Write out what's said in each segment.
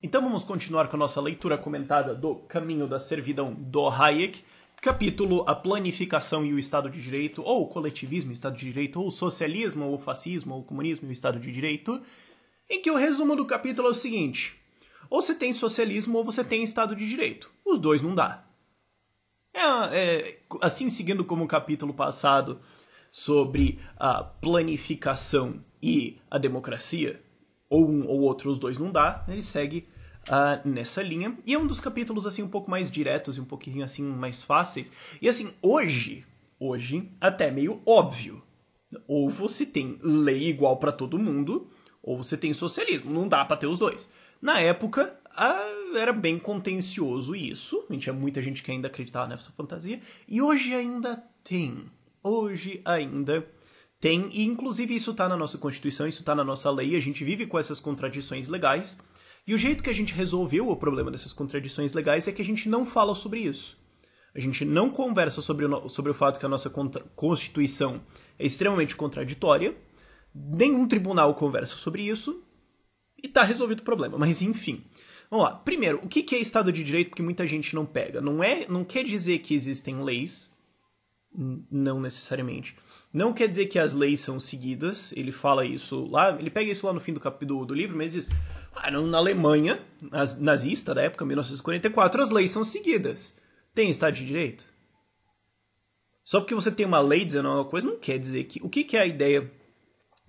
Então vamos continuar com a nossa leitura comentada do Caminho da Servidão do Hayek, capítulo A Planificação e o Estado de Direito, ou o Coletivismo e o Estado de Direito, ou o Socialismo, ou o Fascismo, ou o Comunismo e o Estado de Direito, em que o resumo do capítulo é o seguinte: ou você tem socialismo ou você tem Estado de Direito. Os dois não dá. Assim, seguindo como o capítulo passado sobre a planificação e a democracia, ou um ou outro, os dois não dá, ele segue nessa linha. E é um dos capítulos assim um pouco mais diretos e um pouquinho assim mais fáceis. E assim, hoje até meio óbvio. Ou você tem lei igual para todo mundo, ou você tem socialismo. Não dá para ter os dois. Na época, era bem contencioso isso. Tinha muita gente que ainda acreditava nessa fantasia. E hoje ainda tem. E inclusive isso tá na nossa Constituição, isso tá na nossa lei. A gente vive com essas contradições legais. E o jeito que a gente resolveu o problema dessas contradições legais é que a gente não fala sobre isso. A gente não conversa sobre o fato que a nossa Constituição é extremamente contraditória. Nenhum tribunal conversa sobre isso. E tá resolvido o problema. Mas enfim. Vamos lá. Primeiro, o que é Estado de Direito? Porque muita gente não pega. Não quer dizer que existem leis. Não necessariamente. Não quer dizer que as leis são seguidas. Ele fala isso lá. Ele pega isso lá no fim do livro, mas diz: na Alemanha nazista da época, 1944, as leis são seguidas. Tem Estado de Direito? Só porque você tem uma lei dizendo alguma coisa, não quer dizer que... O que é a ideia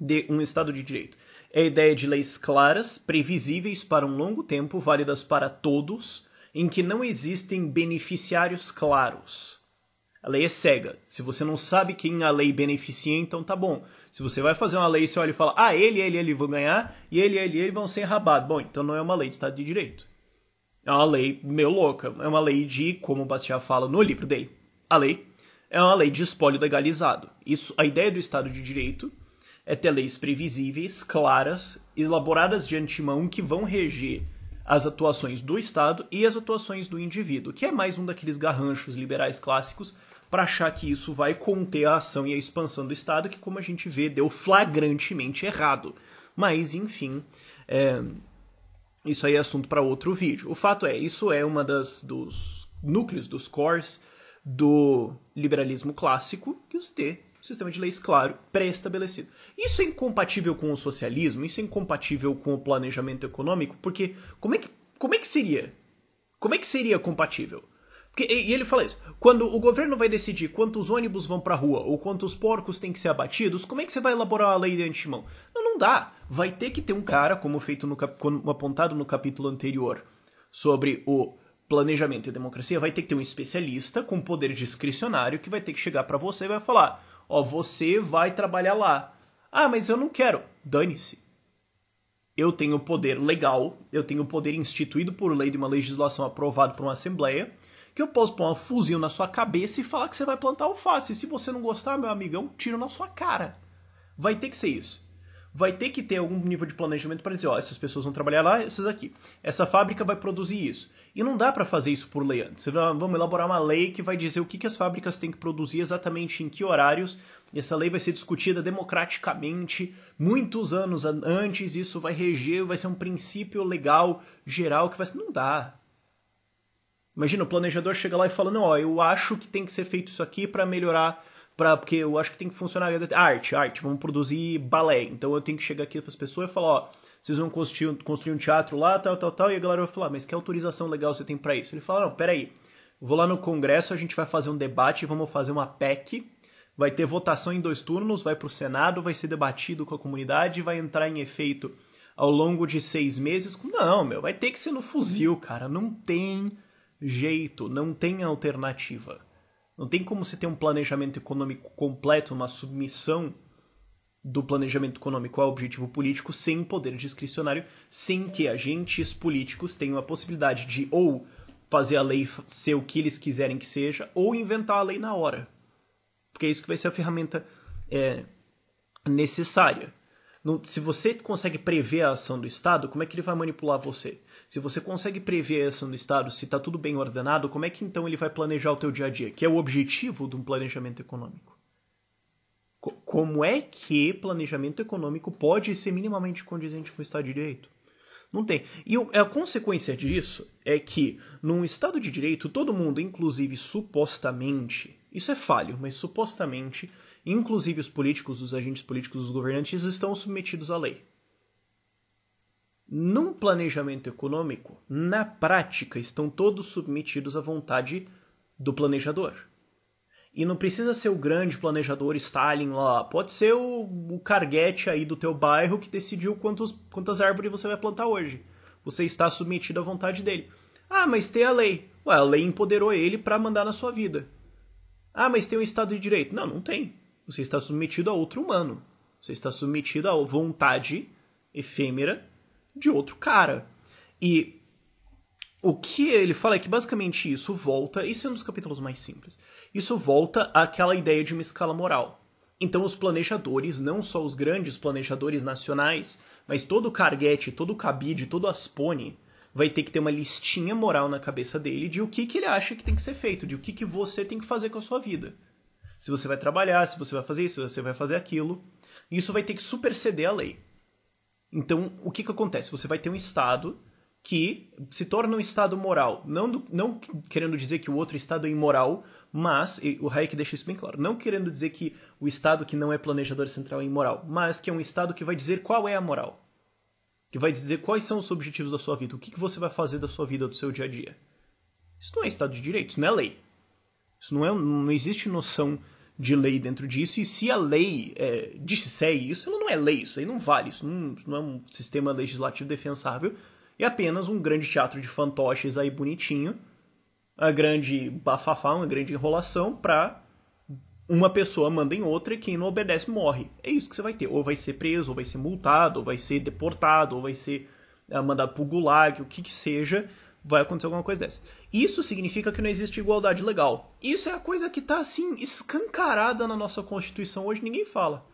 de um Estado de Direito? É a ideia de leis claras, previsíveis para um longo tempo, válidas para todos, em que não existem beneficiários claros. A lei é cega. Se você não sabe quem a lei beneficia, então tá bom. Se você vai fazer uma lei e você olha e fala: ele vão ganhar, e ele vão ser enrabados. Bom, então não é uma lei de Estado de Direito. É uma lei meio louca. É uma lei de, como o Bastiat fala no livro dele, a lei é uma lei de espólio legalizado. A ideia do Estado de Direito é ter leis previsíveis, claras, elaboradas de antemão, que vão reger as atuações do Estado e as atuações do indivíduo, que é mais um daqueles garranchos liberais clássicos para achar que isso vai conter a ação e a expansão do Estado, que, como a gente vê, deu flagrantemente errado. Mas, enfim, isso aí é assunto para outro vídeo. O fato é, isso é uma dos núcleos, dos cores do liberalismo clássico, que você tem um sistema de leis claro, pré-estabelecido. Isso é incompatível com o socialismo? Isso é incompatível com o planejamento econômico? Porque como é que seria? Como é que seria compatível? E ele fala isso: quando o governo vai decidir quantos ônibus vão pra rua ou quantos porcos têm que ser abatidos, como é que você vai elaborar uma lei de antemão? Não dá. Vai ter que ter um cara, como feito como apontado no capítulo anterior sobre o planejamento e democracia, vai ter que ter um especialista com poder discricionário que vai ter que chegar pra você e vai falar: você vai trabalhar lá. Mas eu não quero. Dane-se. Eu tenho poder legal, eu tenho poder instituído por lei de uma legislação aprovada por uma assembleia, que eu posso pôr um fuzil na sua cabeça e falar que você vai plantar alface. E se você não gostar, meu amigão, tiro na sua cara. Vai ter que ser isso. Vai ter que ter algum nível de planejamento para dizer: essas pessoas vão trabalhar lá, essas aqui. Essa fábrica vai produzir isso. E não dá para fazer isso por lei antes. Vamos elaborar uma lei que vai dizer o que as fábricas têm que produzir exatamente em que horários. E essa lei vai ser discutida democraticamente muitos anos antes. Isso vai reger, vai ser um princípio legal geral que vai ser... Não dá. Imagina, o planejador chega lá e fala: eu acho que tem que ser feito isso aqui para melhorar, porque eu acho que tem que funcionar arte, vamos produzir balé. Então eu tenho que chegar aqui para as pessoas e falar: vocês vão construir um teatro lá, tal, e a galera vai falar: mas que autorização legal você tem para isso? Ele fala: não, peraí, vou lá no Congresso, a gente vai fazer um debate, vamos fazer uma PEC, vai ter votação em 2 turnos, vai pro Senado, vai ser debatido com a comunidade, vai entrar em efeito ao longo de 6 meses. Não, vai ter que ser no fuzil, cara, não tem jeito, não tem alternativa. Não tem como você ter um planejamento econômico completo, uma submissão do planejamento econômico ao objetivo político sem poder discricionário, sem que agentes políticos tenham a possibilidade de ou fazer a lei ser o que eles quiserem que seja, ou inventar a lei na hora. Porque é isso que vai ser a ferramenta necessária. Se você consegue prever a ação do Estado, como é que ele vai manipular você? Se você consegue prever a ação do Estado, se está tudo bem ordenado, como é que então ele vai planejar o teu dia a dia? Que é o objetivo de um planejamento econômico. Como é que planejamento econômico pode ser minimamente condizente com o Estado de Direito? Não tem. E a consequência disso é que, num Estado de Direito, todo mundo, inclusive supostamente, isso é falho, mas supostamente, inclusive os políticos, os agentes políticos, os governantes, estão submetidos à lei. Num planejamento econômico, na prática, estão todos submetidos à vontade do planejador. E não precisa ser o grande planejador Stalin lá, pode ser o carguete aí do teu bairro que decidiu quantas árvores você vai plantar hoje. Você está submetido à vontade dele. Ah, mas tem a lei. Ué, a lei empoderou ele para mandar na sua vida. Ah, mas tem um Estado de Direito. Não, não tem. Você está submetido a outro humano. Você está submetido à vontade efêmera de outro cara. E o que ele fala é que basicamente isso volta, isso é um dos capítulos mais simples, isso volta àquela ideia de uma escala moral. Então os planejadores, não só os grandes planejadores nacionais, mas todo o Carguete, todo o Cabide, todo o Aspone, vai ter que ter uma listinha moral na cabeça dele de o que ele acha que tem que ser feito, de o que você tem que fazer com a sua vida. Se você vai trabalhar, se você vai fazer isso, se você vai fazer aquilo. Isso vai ter que superceder a lei. Então, o que acontece? Você vai ter um Estado que se torna um Estado moral. Não querendo dizer que o outro Estado é imoral, mas, e o Hayek deixa isso bem claro, não querendo dizer que o Estado que não é planejador central é imoral, mas que é um Estado que vai dizer qual é a moral. Que vai dizer quais são os objetivos da sua vida, o que você vai fazer da sua vida, do seu dia a dia. Isso não é Estado de Direito, isso não é lei. Isso não existe noção de lei dentro disso, e se a lei disser isso, ela não é lei, isso aí não vale, isso não é um sistema legislativo defensável, é apenas um grande teatro de fantoches aí bonitinho, uma grande bafafá, uma grande enrolação pra uma pessoa manda em outra e quem não obedece morre. É isso que você vai ter, ou vai ser preso, ou vai ser multado, ou vai ser deportado, ou vai ser mandado pro gulag, o que seja, vai acontecer alguma coisa dessa. Isso significa que não existe igualdade legal. Isso é a coisa que tá, assim, escancarada na nossa Constituição hoje, ninguém fala.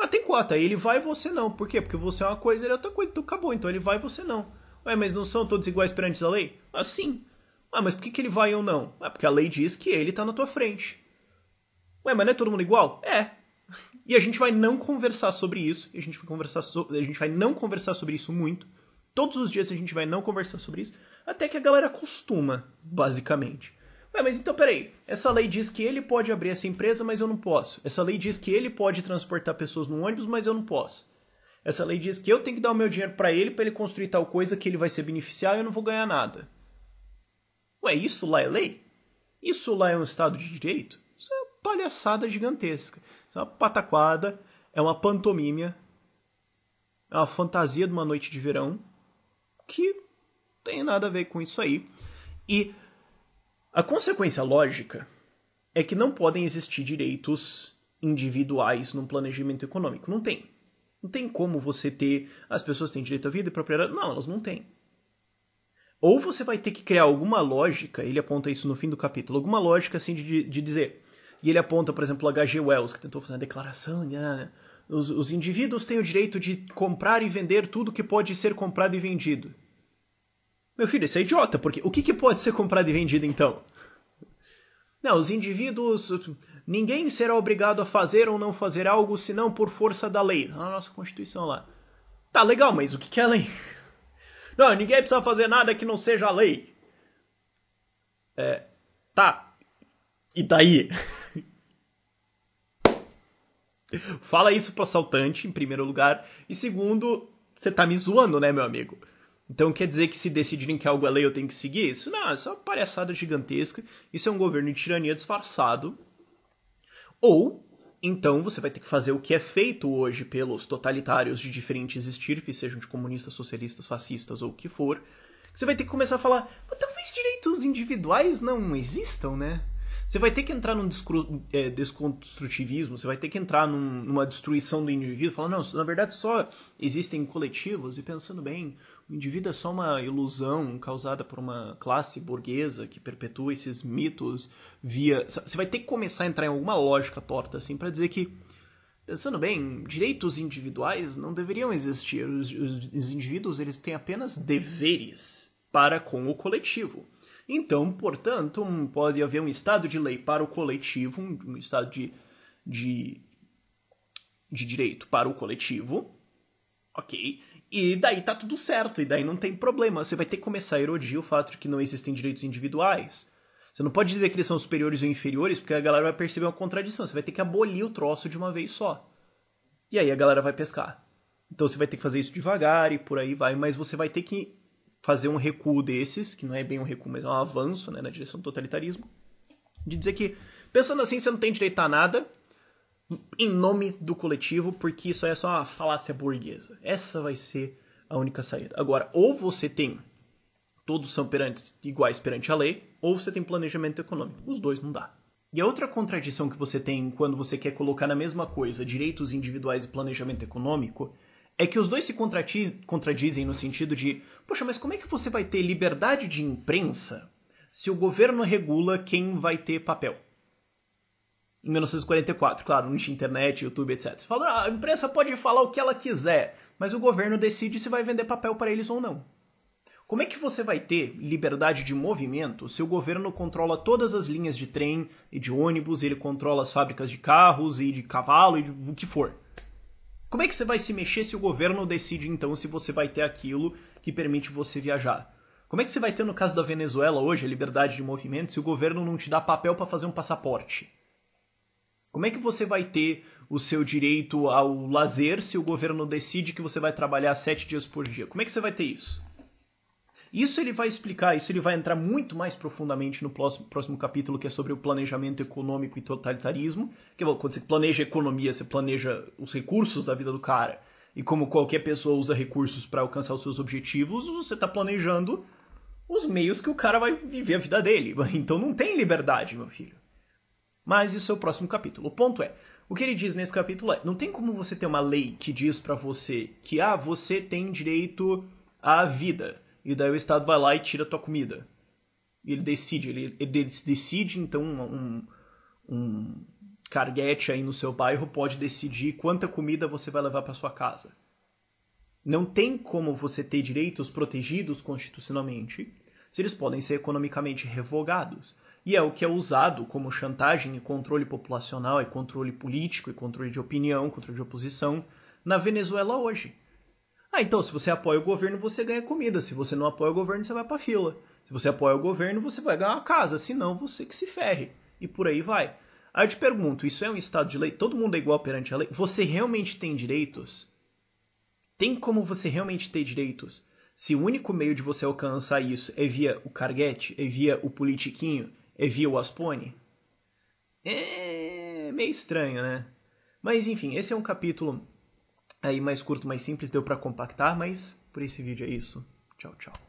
Ah, tem cota, ele vai e você não. Por quê? Porque você é uma coisa, ele é outra coisa, então acabou, então ele vai e você não. Ué, mas não são todos iguais perante a lei? Ah, sim. Ah, mas por que ele vai ou não? Ah, porque a lei diz que ele tá na tua frente. Ué, mas não é todo mundo igual? É. E a gente vai não conversar sobre isso, a gente vai não conversar sobre isso muito. Todos os dias a gente vai não conversar sobre isso, até que a galera acostuma, basicamente. Ué, mas então peraí, essa lei diz que ele pode abrir essa empresa, mas eu não posso. Essa lei diz que ele pode transportar pessoas num ônibus, mas eu não posso. Essa lei diz que eu tenho que dar o meu dinheiro pra ele construir tal coisa que ele vai se beneficiar e eu não vou ganhar nada. Ué, isso lá é lei? Isso lá é um Estado de Direito? Isso é uma palhaçada gigantesca. Isso é uma pataquada, é uma pantomima, é uma fantasia de uma noite de verão que não tem nada a ver com isso aí. E a consequência lógica é que não podem existir direitos individuais num planejamento econômico. Não tem. Não tem como você ter... As pessoas têm direito à vida e propriedade. Não, elas não têm. Ou você vai ter que criar alguma lógica, ele aponta isso no fim do capítulo, alguma lógica assim de dizer. E ele aponta, por exemplo, o H.G. Wells, que tentou fazer uma declaração, né? Os indivíduos têm o direito de comprar e vender tudo que pode ser comprado e vendido. Meu filho, isso é idiota, porque o que pode ser comprado e vendido então? Não, os indivíduos... Ninguém será obrigado a fazer ou não fazer algo senão por força da lei. Na nossa Constituição lá. Tá, legal, mas o que é a lei? Não, ninguém precisa fazer nada que não seja a lei. Tá. E daí? Fala isso pro assaltante, em primeiro lugar. E segundo, você tá me zoando, né, meu amigo? Então quer dizer que se decidirem que algo é lei eu tenho que seguir isso? Não, isso é uma palhaçada gigantesca. Isso é um governo de tirania disfarçado. Ou, então, você vai ter que fazer o que é feito hoje pelos totalitários de diferentes estirpes, sejam de comunistas, socialistas, fascistas ou o que for. Você vai ter que começar a falar, mas talvez direitos individuais não existam, né? Você vai ter que entrar num desconstrutivismo, você vai ter que entrar numa destruição do indivíduo, falar, não, na verdade só existem coletivos, e pensando bem, o indivíduo é só uma ilusão causada por uma classe burguesa que perpetua esses mitos via... Você vai ter que começar a entrar em alguma lógica torta, assim, pra dizer que, pensando bem, direitos individuais não deveriam existir. Os indivíduos, eles têm apenas deveres para com o coletivo. Então, portanto, pode haver um estado de lei para o coletivo, um estado de direito para o coletivo, ok? E daí tá tudo certo, e daí não tem problema. Você vai ter que começar a erodir o fato de que não existem direitos individuais. Você não pode dizer que eles são superiores ou inferiores, porque a galera vai perceber uma contradição. Você vai ter que abolir o troço de uma vez só. E aí a galera vai pescar. Então você vai ter que fazer isso devagar e por aí vai, mas você vai ter que fazer um recuo desses, que não é bem um recuo, mas é um avanço, né, na direção do totalitarismo, de dizer que, pensando assim, você não tem direito a nada em nome do coletivo, porque isso aí é só uma falácia burguesa. Essa vai ser a única saída. Agora, ou você tem todos são iguais perante a lei, ou você tem planejamento econômico. Os dois não dá. E a outra contradição que você tem quando você quer colocar na mesma coisa direitos individuais e planejamento econômico é que os dois se contradizem no sentido de, poxa, mas como é que você vai ter liberdade de imprensa se o governo regula quem vai ter papel? Em 1944, claro, não tinha internet, YouTube, etc. Você fala, a imprensa pode falar o que ela quiser, mas o governo decide se vai vender papel para eles ou não. Como é que você vai ter liberdade de movimento se o governo controla todas as linhas de trem e de ônibus, ele controla as fábricas de carros e de cavalo e de o que for? Como é que você vai se mexer se o governo decide, então, se você vai ter aquilo que permite você viajar? Como é que você vai ter, no caso da Venezuela hoje, a liberdade de movimento se o governo não te dá papel para fazer um passaporte? Como é que você vai ter o seu direito ao lazer se o governo decide que você vai trabalhar 7 dias por dia? Como é que você vai ter isso? Isso ele vai explicar, isso ele vai entrar muito mais profundamente no próximo capítulo, que é sobre o planejamento econômico e totalitarismo. Que quando você planeja a economia, você planeja os recursos da vida do cara. E como qualquer pessoa usa recursos para alcançar os seus objetivos, você está planejando os meios que o cara vai viver a vida dele. Então não tem liberdade, meu filho. Mas isso é o próximo capítulo. O ponto é, o que ele diz nesse capítulo é, não tem como você ter uma lei que diz para você que, você tem direito à vida. E daí o Estado vai lá e tira a tua comida. E ele decide. Ele decide, então, um carguete aí no seu bairro pode decidir quanta comida você vai levar para sua casa. Não tem como você ter direitos protegidos constitucionalmente se eles podem ser economicamente revogados. E é o que é usado como chantagem e controle populacional, e controle político, e controle de opinião, controle de oposição na Venezuela hoje. Então, se você apoia o governo, você ganha comida. Se você não apoia o governo, você vai pra fila. Se você apoia o governo, você vai ganhar uma casa. Se não, você que se ferre. E por aí vai. Aí eu te pergunto, isso é um estado de lei? Todo mundo é igual perante a lei? Você realmente tem direitos? Tem como você realmente ter direitos se o único meio de você alcançar isso é via o carguete, é via o politiquinho, é via o Aspone? É meio estranho, né? Mas enfim, esse é um capítulo aí mais curto, mais simples, deu pra compactar, mas por esse vídeo é isso. Tchau, tchau.